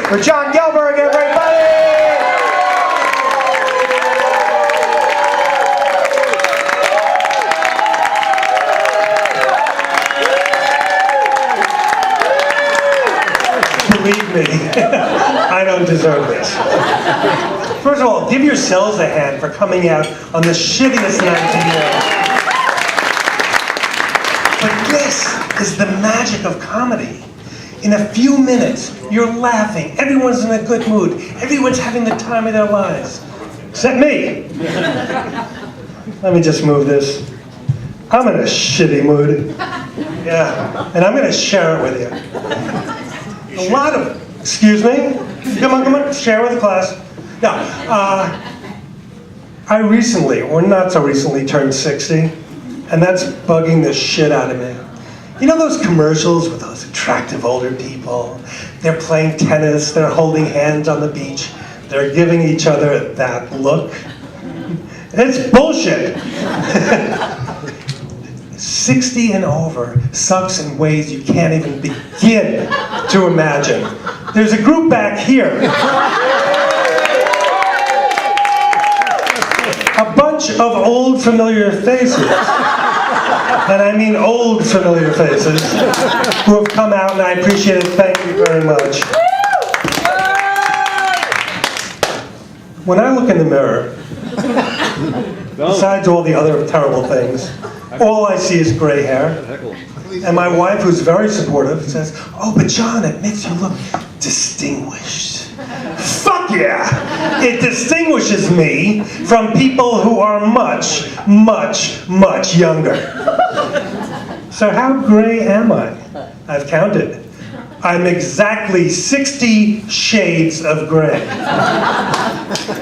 for Jon Gelberg, everybody! Believe me, I don't deserve this. First of all, give yourselves a hand for coming out on the shittiest night of the year. But this is the magic of comedy. In a few minutes, you're laughing, everyone's in a good mood, everyone's having the time of their lives. Except me. Let me just move this. I'm in a shitty mood. Yeah, and I'm going to share it with you. A lot of, excuse me? Come on, share with the class. No, I recently, or not so recently, turned 60, and that's bugging the shit out of me. You know those commercials with those attractive older people? They're playing tennis, they're holding hands on the beach, they're giving each other that look. It's bullshit. 60 and over sucks in ways you can't even begin to imagine. There's a group back here. A bunch of old familiar faces. And I mean old familiar faces who have come out, and I appreciate it. Thank you very much. When I look in the mirror, besides all the other terrible things, all I see is gray hair. And my wife, who's very supportive, says, "Oh, but Jon, it makes you look distinguished." Fuck yeah! It distinguishes me from people who are much, much, much younger. So how gray am I? I've counted. I'm exactly 60 shades of gray.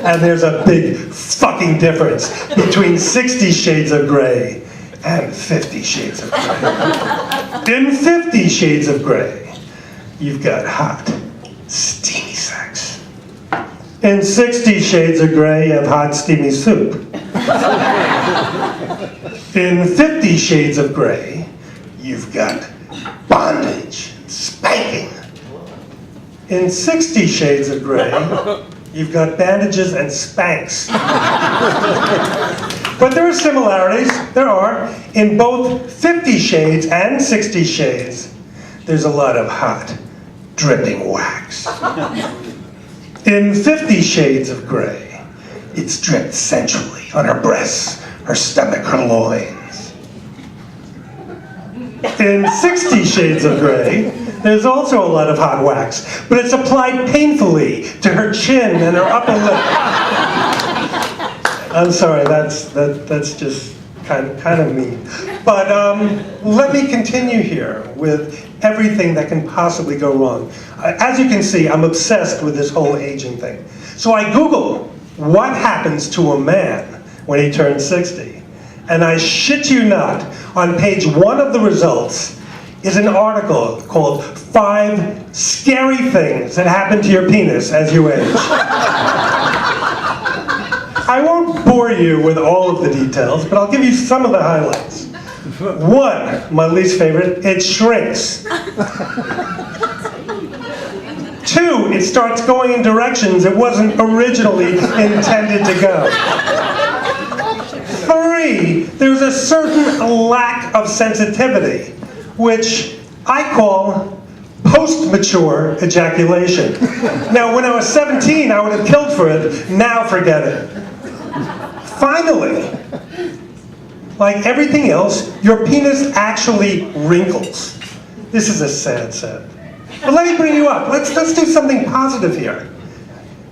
And there's a big fucking difference between 60 shades of gray and 50 shades of gray. In 50 shades of gray, you've got hot, steamy sex. In 60 shades of gray, you have hot, steamy soup. In 50 shades of gray, you've got bondage, spanking. In 60 shades of gray, you've got bandages and spanks. But there are similarities. There are. In both 50 shades and 60 shades, there's a lot of hot, dripping wax. In 50 shades of gray, it's dripped sensually on her breasts, her stomach, her loins. In 60 shades of gray, there's also a lot of hot wax, but it's applied painfully to her chin and her upper lip. I'm sorry, that's just kind of mean. But let me continue here with everything that can possibly go wrong. As you can see, I'm obsessed with this whole aging thing. So I Google what happens to a man when he turns 60. And I shit you not, on page 1 of the results is an article called 5 Scary Things That Happen to Your Penis as You Age. I won't bore you with all of the details, but I'll give you some of the highlights. 1, my least favorite, it shrinks. 2, it starts going in directions it wasn't originally intended to go. 3, there's a certain lack of sensitivity, which I call post-mature ejaculation. Now, when I was 17, I would have killed for it. Now, forget it. Finally, like everything else, your penis actually wrinkles. This is a sad set. But let me bring you up. Let's do something positive here.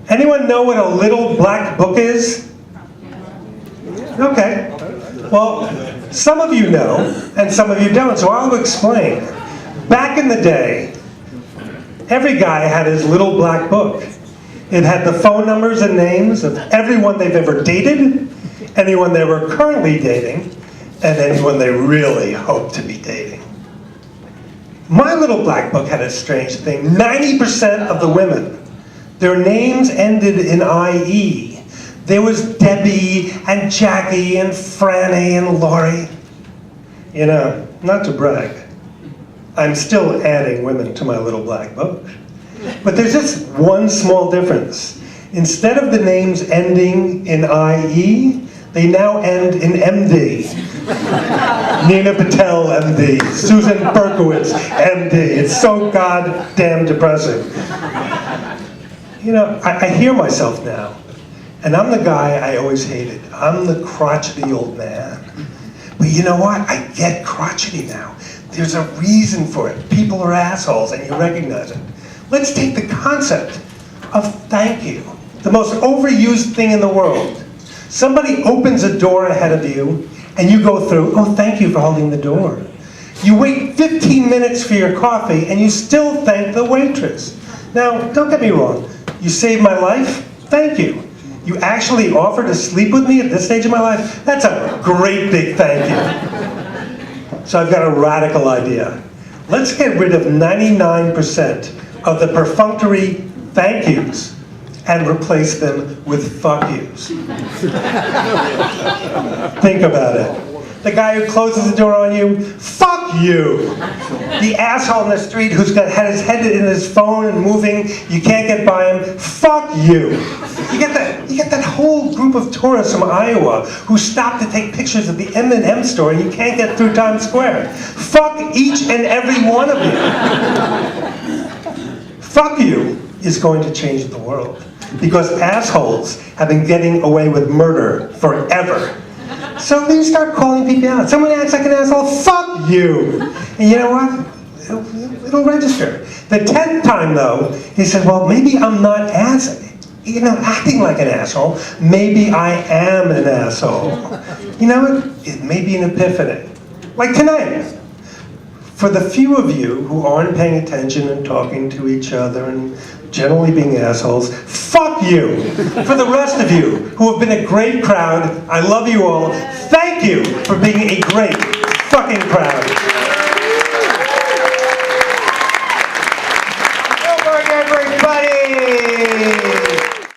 Anyone know what a little black book is? Okay. Well, some of you know, and some of you don't, so I'll explain. Back in the day, every guy had his little black book. It had the phone numbers and names of everyone they've ever dated, anyone they were currently dating, and anyone they really hope to be dating. My little black book had a strange thing. 90% of the women, their names ended in IE. There was Debbie and Jackie and Franny and Laurie. You know, not to brag, I'm still adding women to my little black book. But there's just one small difference. Instead of the names ending in IE, they now end in MD. Nina Patel, MD. Susan Berkowitz, MD. It's so goddamn depressing. You know, I hear myself now, and I'm the guy I always hated. I'm the crotchety old man. But you know what? I get crotchety now. There's a reason for it. People are assholes, and you recognize it. Let's take the concept of thank you, the most overused thing in the world. Somebody opens a door ahead of you, and you go through, oh, thank you for holding the door. You wait 15 minutes for your coffee, and you still thank the waitress. Now, don't get me wrong. You saved my life? Thank you. You actually offered to sleep with me at this stage of my life? That's a great big thank you. So I've got a radical idea. Let's get rid of 99% of the perfunctory thank yous and replace them with fuck yous. Think about it. The guy who closes the door on you, fuck you. The asshole in the street who's had his head in his phone and moving, you can't get by him, fuck you. You get that whole group of tourists from Iowa who stop to take pictures of the M&M store and you can't get through Times Square. Fuck each and every one of you. Fuck you is going to change the world because assholes have been getting away with murder forever. So then you start calling people out. Someone acts like an asshole, fuck you. And you know what? It'll register. The 10th time though, he says, well, maybe I'm not acting like an asshole. Maybe I am an asshole. You know, it may be an epiphany. Like tonight. For the few of you who aren't paying attention and talking to each other and generally being assholes, fuck you. For the rest of you who have been a great crowd, I love you all. Thank you for being a great fucking crowd.